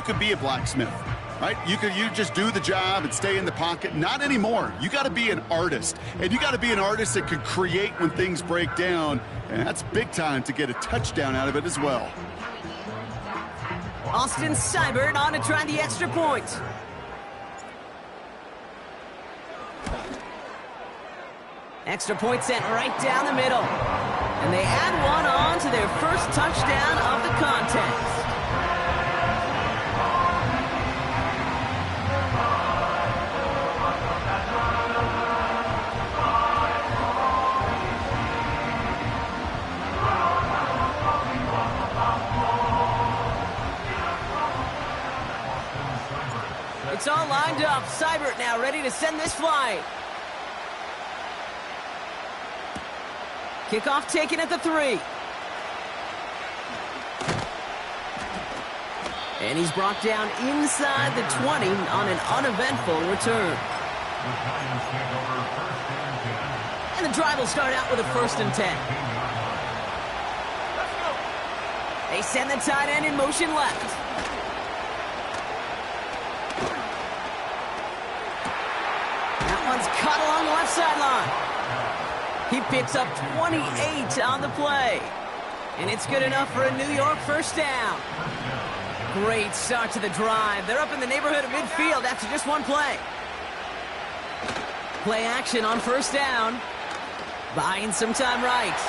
could be a blacksmith, right? You just do the job and stay in the pocket. Not anymore. You got to be an artist, and you got to be an artist that can create when things break down, and that's big time to get a touchdown out of it as well. Austin Seibert on to try the extra point. Extra point sent right down the middle. And they add one on to their first touchdown of the contest. It's all lined up. Seibert now ready to send this flight. Kickoff taken at the 3. And he's brought down inside the 20 on an uneventful return. And the drive will start out with a 1st and 10. They send the tight end in motion left. That one's caught along the left sideline. He picks up 28 on the play. And it's good enough for a New York first down. Great start to the drive. They're up in the neighborhood of midfield after just one play. Play action on 1st down. Buying some time right.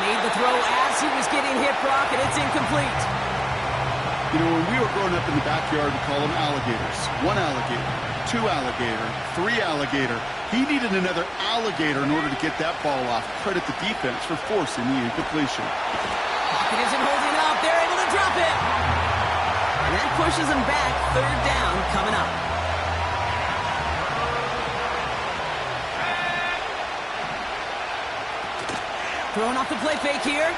Made the throw as he was getting hit, Brock, and it's incomplete. You know, when we were growing up in the backyard, we call them alligators. 1 alligator, 2 alligator, 3 alligator. He needed another alligator in order to get that ball off. Credit the defense for forcing the incompletion. Pocket isn't holding up. They're able to drop it. And that pushes him back. 3rd down coming up. Throwing off the play fake here.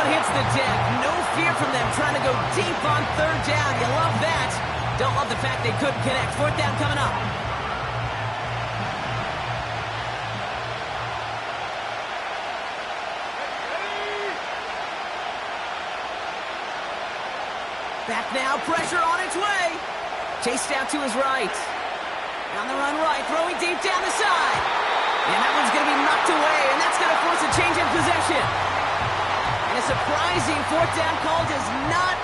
Hits the deck. No fear from them trying to go deep on 3rd down. You love that. Don't love the fact they couldn't connect. 4th down coming up. Back now. Pressure on its way. Chased out to his right. On the run right. Throwing deep down the side. And that one's going to be knocked away. And that's going to force a change of possession. A surprising 4th down call does not.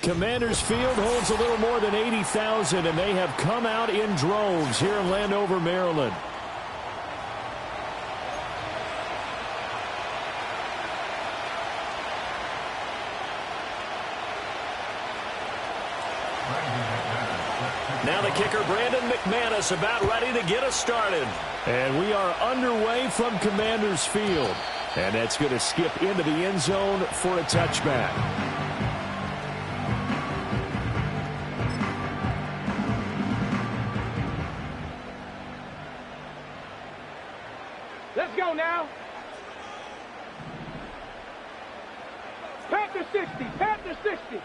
Commanders Field holds a little more than 80,000, and they have come out in droves here in Landover, Maryland. Now the kicker, Brandon McManus, about ready to get us started. And we are underway from Commanders Field. And that's going to skip into the end zone for a touchback. Let's go now. Panther 60, Panther 60.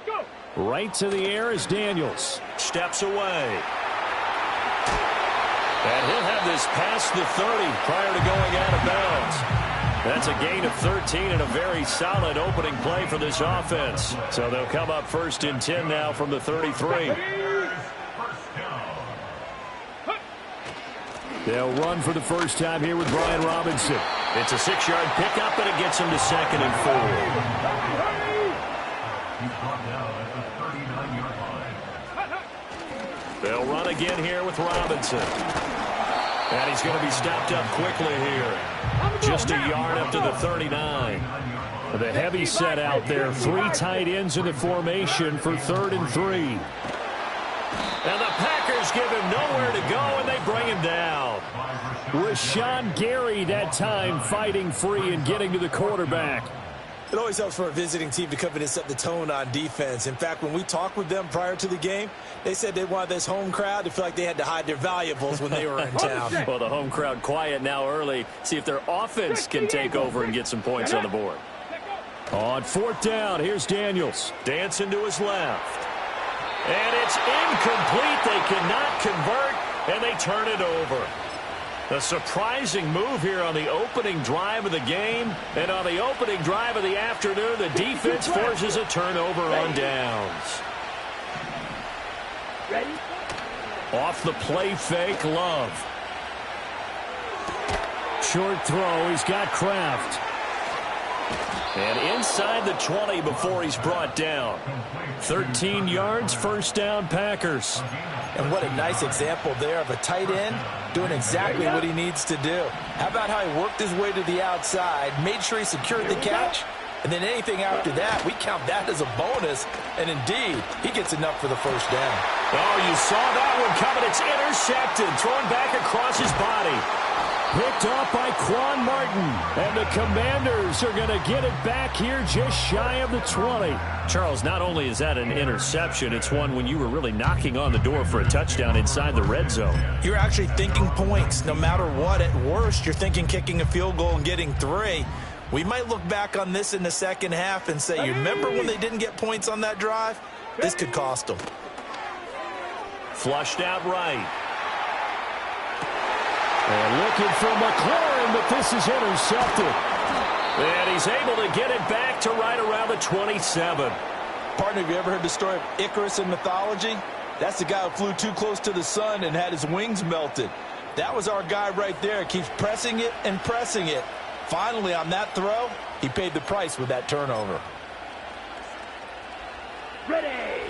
Go. Right to the air is Daniels. Steps away. And he'll have this past the 30 prior to going out of bounds. That's a gain of 13 and a very solid opening play for this offense. So they'll come up 1st and 10 now from the 33. They'll run for the first time here with Brian Robinson. It's a 6-yard pickup, and it gets him to 2nd and 4. They'll run again here with Robinson. And he's going to be stopped up quickly here. Just a yard up to the 39. The heavy set out there. 3 tight ends in the formation for 3rd and 3. And the Packers give him nowhere to go, and they bring him down. Rashawn Gary that time fighting free and getting to the quarterback. It always helps for a visiting team to come in and set the tone on defense. In fact, when we talked with them prior to the game, they said they wanted this home crowd to feel like they had to hide their valuables when they were in town. Well, the home crowd quiet now early. See if their offense can take over and get some points on the board. On 4th down, here's Daniels. Dancing to his left. And it's incomplete. They cannot convert, and they turn it over. A surprising move here on the opening drive of the game. And on the opening drive of the afternoon, the defense forces a turnover on downs. Off the play fake, Love. Short throw, he's got Kraft. And inside the 20 before he's brought down. 13 yards, 1st down, Packers. And what a nice example there of a tight end doing exactly what he needs to do. How about how he worked his way to the outside, made sure he secured the catch, and then anything after that, we count that as a bonus. And indeed, he gets enough for the 1st down. Oh, you saw that one coming. It's intercepted, thrown back across his body. Picked off by Quan Martin. And the Commanders are going to get it back here just shy of the 20. Charles, not only is that an interception, it's one when you were really knocking on the door for a touchdown inside the red zone. You're actually thinking points no matter what. At worst, you're thinking kicking a field goal and getting 3. We might look back on this in the second half and say, you remember when they didn't get points on that drive? This could cost them. Flushed out right. And looking for McLaurin, but this is intercepted. And he's able to get it back to right around the 27. Partner, have you ever heard the story of Icarus in mythology? That's the guy who flew too close to the sun and had his wings melted. That was our guy right there. Keeps pressing it and pressing it. Finally, on that throw, he paid the price with that turnover. Ready.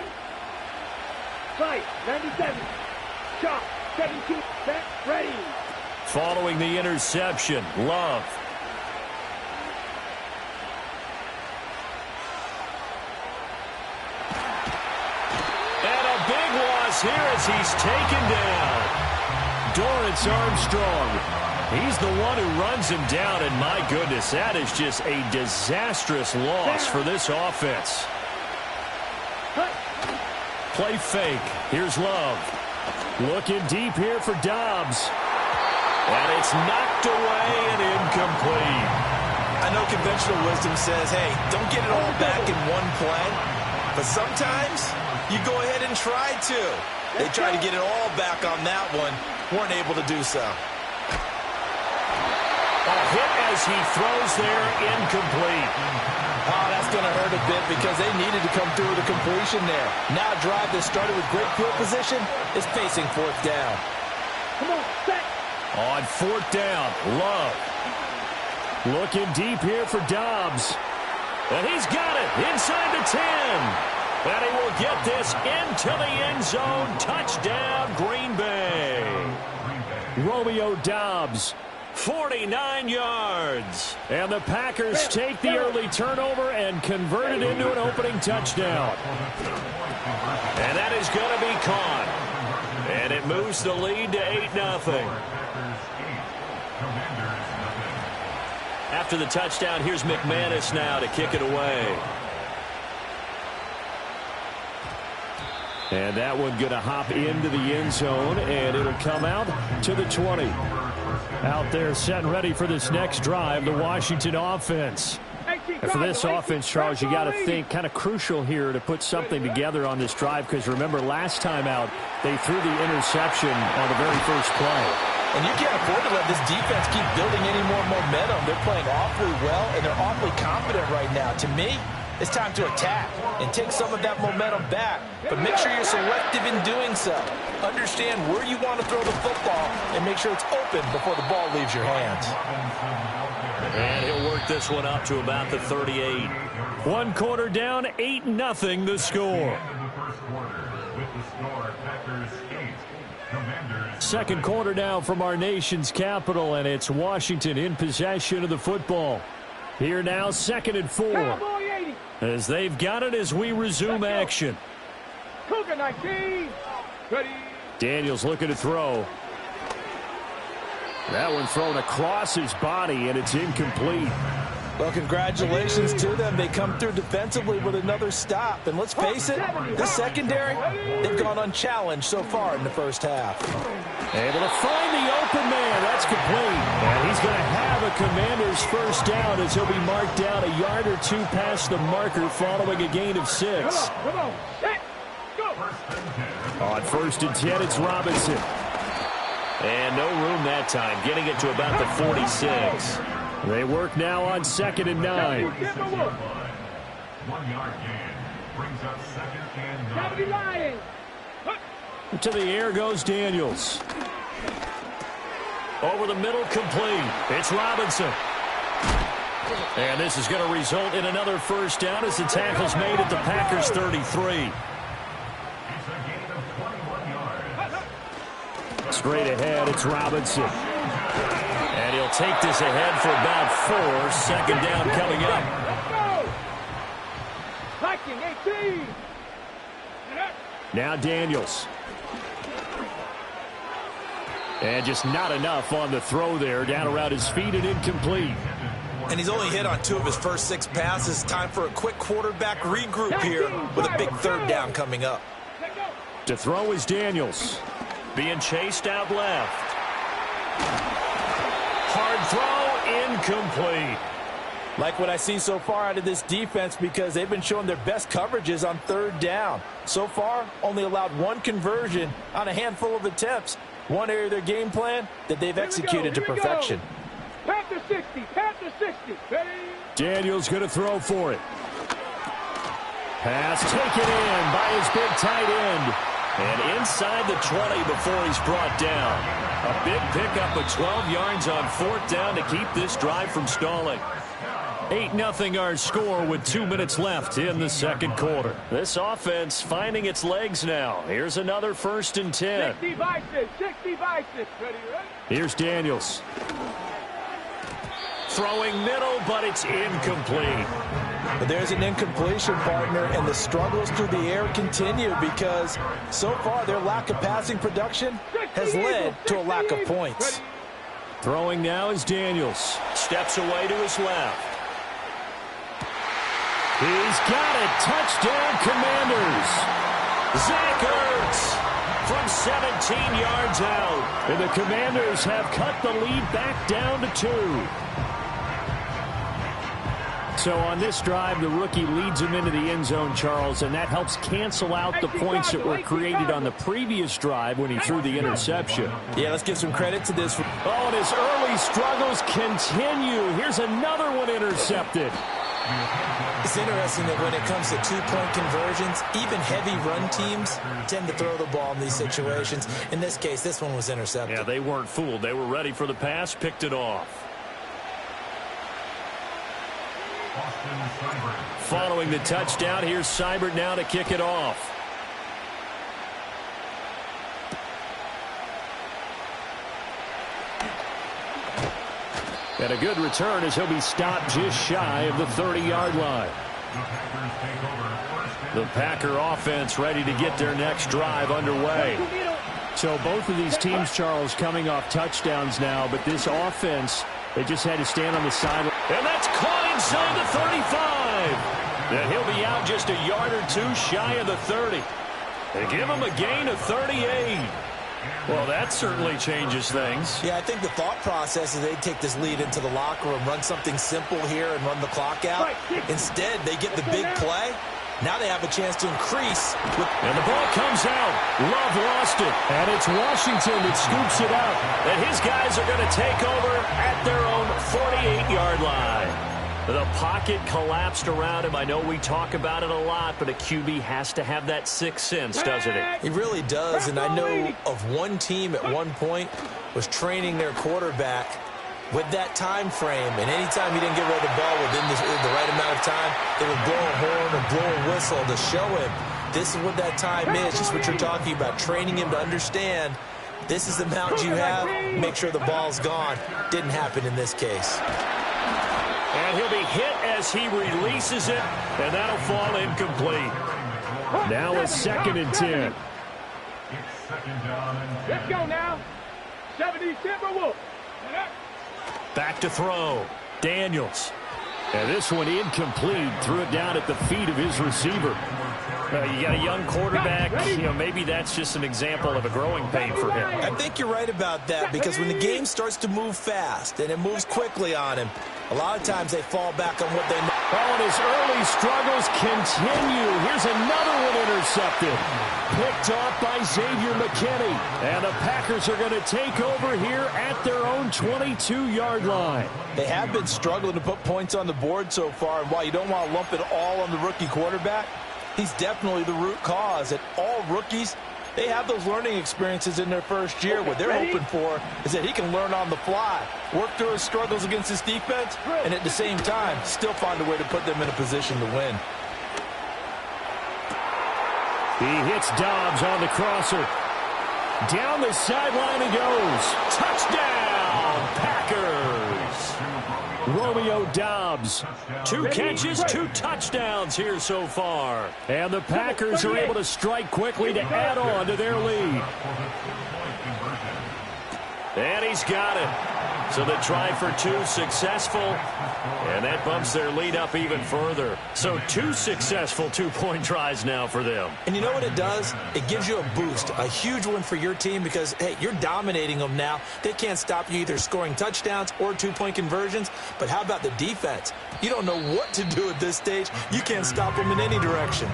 Fight. 97. Shot. 17. Set. Ready. Following the interception, Love. And a big loss here as he's taken down. Dorrance Armstrong. He's the one who runs him down, and my goodness, that is just a disastrous loss for this offense. Play fake. Here's Love. Looking deep here for Dobbs. And it's knocked away and incomplete. I know conventional wisdom says, hey, don't get it all back in one play. But sometimes you go ahead and try to. They tried to get it all back on that one. Weren't able to do so. A hit as he throws there, incomplete. Oh, that's going to hurt a bit because they needed to come through with a completion there. Now a drive that started with great field position is facing 4th down. Come on, set. On 4th down, Love. Looking deep here for Dobbs. And he's got it inside the 10. And he will get this into the end zone. Touchdown, Green Bay. Romeo Dobbs, 49 yards. And the Packers take the early turnover and convert it into an opening touchdown. And that is going to be caught. And it moves the lead to 8-0. After the touchdown, here's McManus now to kick it away. And that one going to hop into the end zone, and it'll come out to the 20. Out there set and ready for this next drive, the Washington offense. And for this offense, Charles, you got to think kind of crucial here to put something together on this drive, because remember last time out, they threw the interception on the very first play. And you can't afford to let this defense keep building any more momentum. They're playing awfully well, and they're awfully confident right now. To me, it's time to attack and take some of that momentum back. But make sure you're selective in doing so. Understand where you want to throw the football and make sure it's open before the ball leaves your hands. And he'll work this one up to about the 38. One quarter down, 8-0 the score. Second quarter now from our nation's capital, and it's Washington in possession of the football. Here now, 2nd and 4. As they've got it as we resume action. Cougar 19. Ready. Daniels looking to throw. That one thrown across his body, and it's incomplete. Well, congratulations to them. They come through defensively with another stop. And let's face it, this secondary, they've gone unchallenged so far in the first half. Able to find the open man. That's complete. And he's going to have a Commander's first down as he'll be marked down a yard or two past the marker following a gain of 6. Come on. Set. Go. On 1st and 10, it's Robinson. And no room that time, getting it to about the 46. They work now on 2nd and 9. 1 yard gain brings up 2nd and 9. To the air goes Daniels. Over the middle, complete. It's Robinson. And this is going to result in another first down as the tackle's made at the Packers' 33. Straight ahead, it's Robinson. And he'll take this ahead for about 4. 2nd down coming up. Let's go. 18. Now Daniels. And just not enough on the throw there. Down around his feet and incomplete. And he's only hit on 2 of his first 6 passes. Time for a quick quarterback regroup here with a big 3rd down coming up. To throw is Daniels. Being chased out left. Hard throw, incomplete. Like what I see so far out of this defense because they've been showing their best coverages on 3rd down. So far, only allowed 1 conversion on a handful of attempts. One area of their game plan that they've executed to perfection. Panther 60, Panther 60. Ready? Daniels going to throw for it. Pass taken in by his big tight end. And inside the 20 before he's brought down. A big pickup of 12 yards on 4th down to keep this drive from stalling. 8-0 our score with 2 minutes left in the 2nd quarter. This offense finding its legs now. Here's another 1st and 10. 60 by 6, 60 by 6. Ready, ready? Here's Daniels. Throwing middle, but it's incomplete. But there's an incompletion, partner, and the struggles through the air continue because so far their lack of passing production has led to a lack of points. Throwing now is Daniels. Steps away to his left. He's got it. Touchdown, Commanders. Zach Ertz from 17 yards out. And the Commanders have cut the lead back down to 2. So on this drive, the rookie leads him into the end zone, Charles, and that helps cancel out the points that were created on the previous drive when he threw the interception. Yeah, let's give some credit to this. Oh, and his early struggles continue. Here's another one intercepted. It's interesting that when it comes to 2-point conversions, even heavy run teams tend to throw the ball in these situations. In this case, this one was intercepted. Yeah, they weren't fooled. They were ready for the pass, picked it off. Following the touchdown, here's Seibert now to kick it off. And a good return as he'll be stopped just shy of the 30-yard line. The Packer offense ready to get their next drive underway. So both of these teams, Charles, coming off touchdowns now, but this offense, they just had to stand on the sideline. And that's caught inside the 35. And he'll be out just a yard or 2 shy of the 30. They give him a gain of 38. Well, that certainly changes things. Yeah, I think the thought process is they take this lead into the locker room, run something simple here and run the clock out. Instead, they get the big play. Now they have a chance to increase. And the ball comes out. Love lost it. And it's Washington that scoops it out. And his guys are going to take over at their own 48-yard line. The pocket collapsed around him. I know we talk about it a lot, but a QB has to have that sixth sense, doesn't it? It really does, and I know of one team at one point was training their quarterback With that time frame, and anytime he didn't get rid of the ball within the right amount of time, they would blow a horn or blow a whistle to show him this is what that time is, just what you're talking about, training him to understand this is the amount you have, make sure the ball's gone. Didn't happen in this case. And he'll be hit as he releases it, and that'll fall incomplete. Now a 2nd and 10. Let's go now. 70 Timberwolves. Back to throw. Daniels. And this one incomplete. Threw it down at the feet of his receiver. You got a young quarterback. Maybe that's just an example of a growing pain for him. I think you're right about that, because when the game starts to move fast and it moves quickly on him, a lot of times they fall back on what they know. Oh, and his early struggles continue. Here's another one intercepted. Picked off by Xavier McKinney. And the Packers are going to take over here at their own 22-yard line. They have been struggling to put points on the board so far, and while you don't want to lump it all on the rookie quarterback, he's definitely the root cause. And all rookies, they have those learning experiences in their first year. What they're hoping for is that he can learn on the fly, work through his struggles against his defense, and at the same time, still find a way to put them in a position to win. He hits Dobbs on the crosser. Down the sideline he goes. Touchdown, Packers. Romeo Dobbs. 2 catches, 2 touchdowns here so far. And the Packers are able to strike quickly to add on to their lead. And he's got it. So the try for 2 successful. And that bumps their lead up even further. So 2 successful 2-point tries now for them. And you know what it does? It gives you a boost, a huge one for your team, because, hey, you're dominating them now. They can't stop you either scoring touchdowns or 2-point conversions. But how about the defense? You don't know what to do at this stage. You can't stop them in any direction.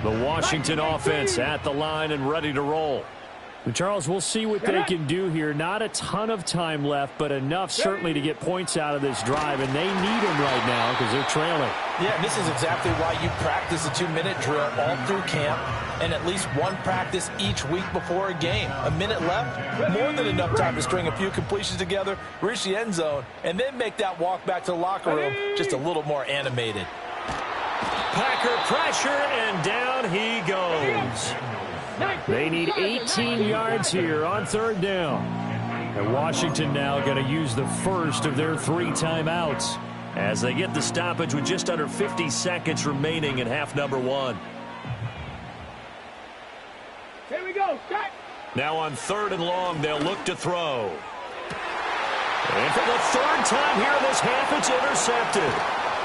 The Washington offense at the line and ready to roll. And Charles, we'll see what they can do here. Not a ton of time left, but enough certainly to get points out of this drive, and they need them right now because they're trailing. Yeah, and this is exactly why you practice a 2-minute drill all through camp and at least one practice each week before a game. A minute left, more than enough time to string a few completions together, reach the end zone, and then make that walk back to the locker room just a little more animated. Packer pressure, and down he goes. They need 18 yards here on 3rd down. And Washington now going to use the first of their 3 timeouts as they get the stoppage with just under 50 seconds remaining in half number 1. Here we go. Start. Now on 3rd and long, they'll look to throw. And for the 3rd time here in this half, it's intercepted.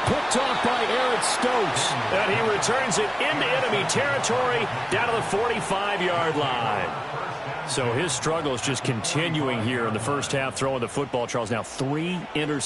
Picked off by Eric Stokes. And he returns it into enemy territory down to the 45-yard line. So his struggle is just continuing here in the first half, throwing the football. Charles, now 3 interceptions.